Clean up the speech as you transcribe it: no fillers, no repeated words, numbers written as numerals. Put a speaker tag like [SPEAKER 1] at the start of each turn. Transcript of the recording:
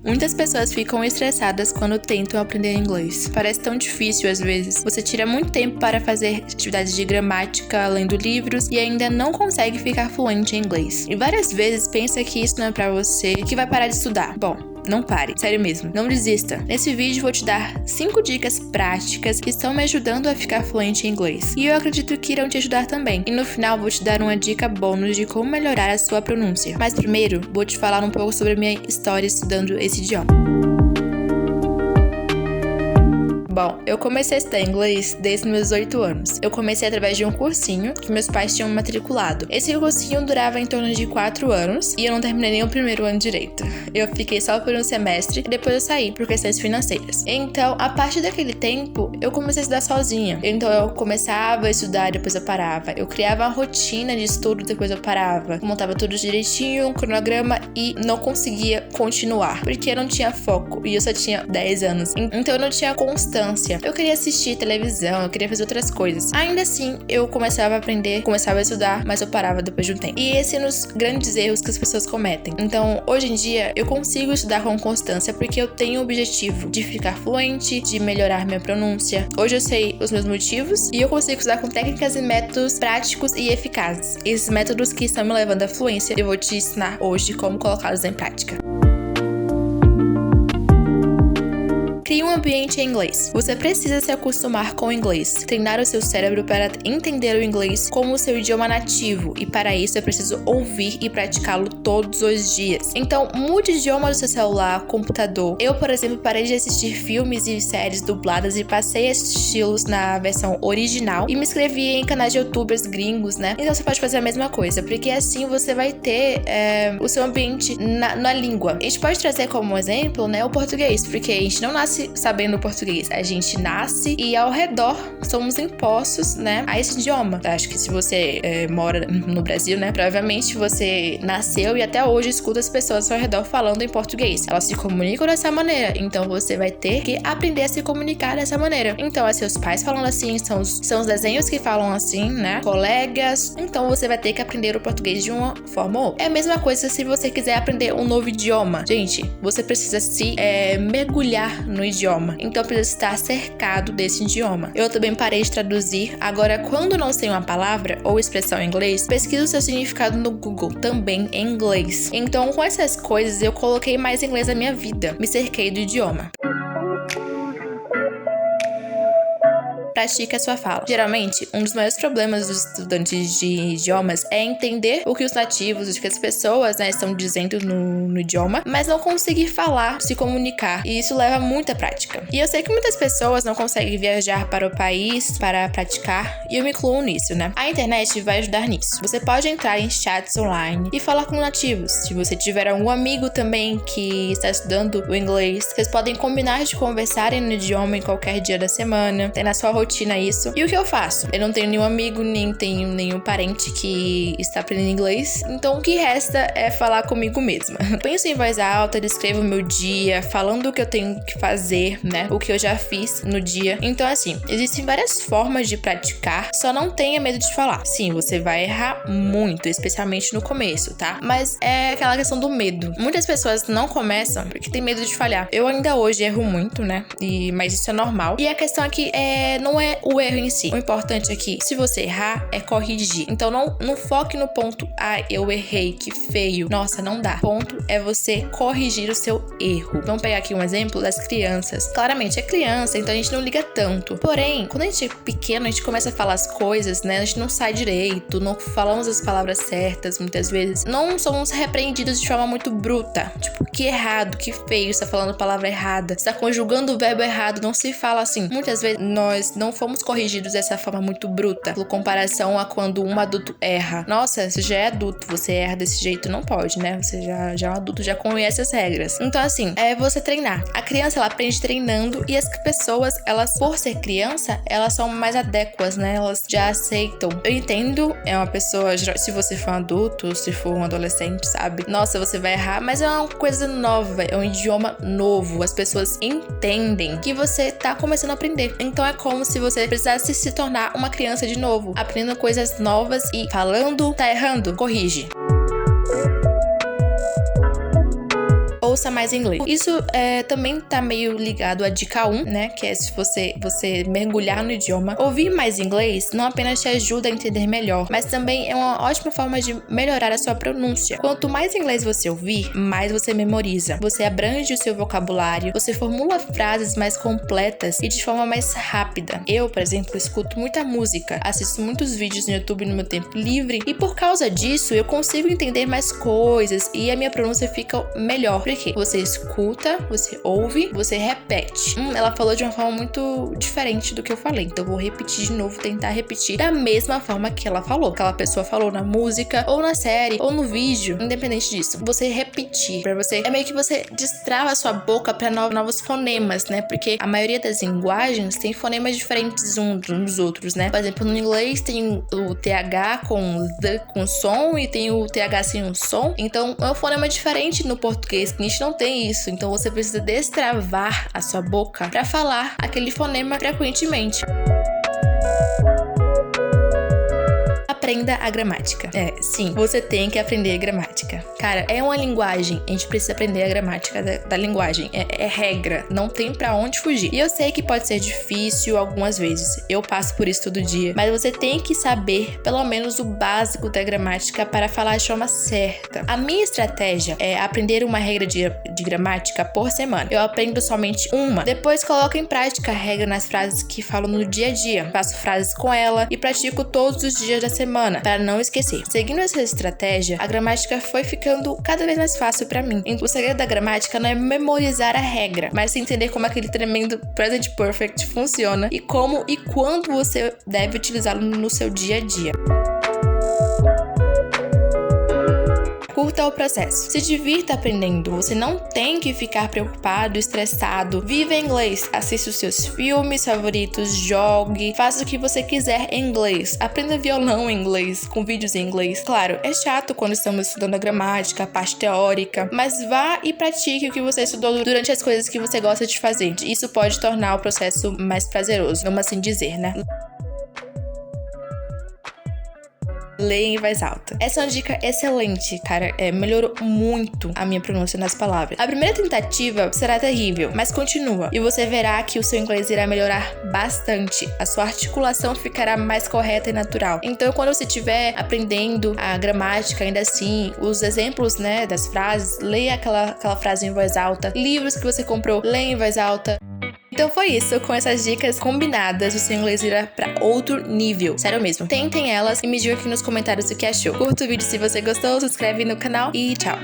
[SPEAKER 1] Muitas pessoas ficam estressadas quando tentam aprender inglês. Parece tão difícil às vezes. Você tira muito tempo para fazer atividades de gramática, lendo livros e ainda não consegue ficar fluente em inglês. E várias vezes pensa que isso não é pra você, que vai parar de estudar. Bom, não pare, sério mesmo, não desista. Nesse vídeo vou te dar 5 dicas práticas que estão me ajudando a ficar fluente em inglês. E eu acredito que irão te ajudar também. E no final vou te dar uma dica bônus de como melhorar a sua pronúncia. Mas primeiro, vou te falar um pouco sobre a minha história estudando esse idioma. Bom, eu comecei a estudar inglês desde meus 8 anos. Eu comecei através de um cursinho que meus pais tinham matriculado. Esse cursinho durava em torno de 4 anos e eu não terminei nem o primeiro ano direito. Eu fiquei só por um semestre e depois eu saí por questões financeiras. Então, a partir daquele tempo, eu comecei a estudar sozinha. Então, eu começava a estudar e depois eu parava. Eu criava uma rotina de estudo e depois eu parava. Eu montava tudo direitinho, um cronograma e não conseguia continuar, porque eu não tinha foco e eu só tinha 10 anos. Então, eu não tinha constância. Eu queria assistir televisão, eu queria fazer outras coisas. Ainda assim, eu começava a aprender, começava a estudar, mas eu parava depois de um tempo. E esse é um dos grandes erros que as pessoas cometem. Então, hoje em dia, eu consigo estudar com constância porque eu tenho o objetivo de ficar fluente, de melhorar minha pronúncia. Hoje eu sei os meus motivos e eu consigo estudar com técnicas e métodos práticos e eficazes. Esses métodos que estão me levando à fluência, eu vou te ensinar hoje como colocá-los em prática. Crie um ambiente em inglês. Você precisa se acostumar com o inglês, treinar o seu cérebro para entender o inglês como o seu idioma nativo, e para isso é preciso ouvir e praticá-lo todos os dias. Então, mude o idioma do seu celular, computador. Eu, por exemplo, parei de assistir filmes e séries dubladas e passei a assisti-los na versão original e me inscrevi em canais de youtubers gringos, né? Então você pode fazer a mesma coisa, porque assim você vai ter o seu ambiente na língua. A gente pode trazer como exemplo, né, o português, porque a gente não nasce sabendo português. A gente nasce e ao redor somos impostos, né, a esse idioma. Acho que se você mora no Brasil, né, provavelmente você nasceu e até hoje escuta as pessoas ao redor falando em português. Elas se comunicam dessa maneira, então você vai ter que aprender a se comunicar dessa maneira. Então, é seus pais falando assim, são os desenhos que falam assim, né, colegas. Então, você vai ter que aprender o português de uma forma ou outra. É a mesma coisa se você quiser aprender um novo idioma. Gente, você precisa se mergulhar no idioma, então precisa estar cercado desse idioma. Eu também parei de traduzir. Agora, quando não sei uma palavra ou expressão em inglês, pesquiso o seu significado no Google, também em inglês. Então, com essas coisas, eu coloquei mais inglês na minha vida, me cerquei do idioma. Pratique a sua fala. Geralmente, um dos maiores problemas dos estudantes de idiomas é entender o que os nativos, o que as pessoas, né, estão dizendo no idioma, mas não conseguir falar, se comunicar. E isso leva muita prática. E eu sei que muitas pessoas não conseguem viajar para o país para praticar, e eu me incluo nisso, né? A internet vai ajudar nisso. Você pode entrar em chats online e falar com nativos. Se você tiver algum amigo também que está estudando o inglês, vocês podem combinar de conversarem no idioma em qualquer dia da semana. Tem na sua rotina isso. E o que eu faço? Eu não tenho nenhum amigo, nem tenho nenhum parente que está aprendendo inglês, então o que resta é falar comigo mesma. Penso em voz alta, descrevo o meu dia, falando o que eu tenho que fazer, né? O que eu já fiz no dia. Então, assim, existem várias formas de praticar, só não tenha medo de falar. Sim, você vai errar muito, especialmente no começo, tá? Mas é aquela questão do medo. Muitas pessoas não começam porque tem medo de falhar. Eu ainda hoje erro muito, né? Mas isso é normal. E a questão aqui não é o erro em si. O importante aqui, se você errar, é corrigir. Então não foque no ponto, eu errei, que feio. Nossa, não dá. O ponto é você corrigir o seu erro. Vamos pegar aqui um exemplo das crianças. Claramente, é criança, então a gente não liga tanto. Porém, quando a gente é pequeno, a gente começa a falar as coisas, né? A gente não sai direito, não falamos as palavras certas, muitas vezes. Não somos repreendidos de forma muito bruta. Tipo, que errado, que feio, você tá falando a palavra errada, você tá conjugando o verbo errado, não se fala assim. Muitas vezes nós não fomos corrigidos dessa forma muito bruta, por comparação a quando um adulto erra. Nossa, você já é adulto, você erra desse jeito, não pode, né? Você já é um adulto, já conhece as regras. Então, assim, é você treinar. A criança, ela aprende treinando e as pessoas, elas, por ser criança, elas são mais adéquas, né? Elas já aceitam. Eu entendo, é uma pessoa, se você for um adulto, se for um adolescente, sabe? Nossa, você vai errar, mas é uma coisa nova, é um idioma novo. As pessoas entendem que você tá começando a aprender. Então, é como se você precisasse se tornar uma criança de novo, aprendendo coisas novas e falando, tá errando, corrige. ouça mais inglês. Isso também tá meio ligado à dica 1, né? Que é se você mergulhar no idioma. Ouvir mais inglês não apenas te ajuda a entender melhor, mas também é uma ótima forma de melhorar a sua pronúncia. Quanto mais inglês você ouvir, mais você memoriza. Você abrange o seu vocabulário, você formula frases mais completas e de forma mais rápida. Eu, por exemplo, escuto muita música, assisto muitos vídeos no YouTube no meu tempo livre e por causa disso eu consigo entender mais coisas e a minha pronúncia fica melhor. Por quê? Você escuta, você ouve, você repete. Ela falou de uma forma muito diferente do que eu falei, então eu vou repetir de novo, tentar repetir da mesma forma que ela falou. Aquela pessoa falou na música, ou na série, ou no vídeo, independente disso. Você repetir, pra você... É meio que você destrava a sua boca pra novos fonemas, né? Porque a maioria das linguagens tem fonemas diferentes uns dos outros, né? Por exemplo, no inglês tem o TH com the com som e tem o TH sem um som. Então, é um fonema diferente no português, que a gente não tem isso. Então, você precisa destravar a sua boca pra falar aquele fonema frequentemente. Aprenda a gramática. Sim, você tem que aprender a gramática. Cara, é uma linguagem, a gente precisa aprender a gramática da linguagem. É regra, não tem pra onde fugir. E eu sei que pode ser difícil algumas vezes, eu passo por isso todo dia, mas você tem que saber pelo menos o básico da gramática para falar de forma certa. A minha estratégia é aprender uma regra de gramática por semana. Eu aprendo somente uma, depois coloco em prática a regra nas frases que falo no dia a dia. Faço frases com ela e pratico todos os dias da semana para não esquecer. Seguindo essa estratégia, a gramática foi ficando cada vez mais fácil para mim. O segredo da gramática não é memorizar a regra, mas entender como aquele tremendo present perfect funciona e como e quando você deve utilizá-lo no seu dia a dia. Curta o processo. Se divirta aprendendo. Você não tem que ficar preocupado, estressado. Viva em inglês. Assista os seus filmes favoritos, jogue, faça o que você quiser em inglês. Aprenda violão em inglês, com vídeos em inglês. Claro, é chato quando estamos estudando a gramática, a parte teórica, mas vá e pratique o que você estudou durante as coisas que você gosta de fazer. Isso pode tornar o processo mais prazeroso, vamos assim dizer, né? Leia em voz alta. Essa é uma dica excelente, cara. Melhorou muito a minha pronúncia nas palavras. A primeira tentativa será terrível, mas continua. E você verá que o seu inglês irá melhorar bastante. A sua articulação ficará mais correta e natural. Então, quando você estiver aprendendo a gramática, ainda assim, os exemplos, né, das frases, leia aquela frase em voz alta. Livros que você comprou, leia em voz alta. Então foi isso, com essas dicas combinadas, o seu inglês irá pra outro nível. Sério mesmo, tentem elas e me diga aqui nos comentários o que achou. Curta o vídeo se você gostou, se inscreve no canal e tchau!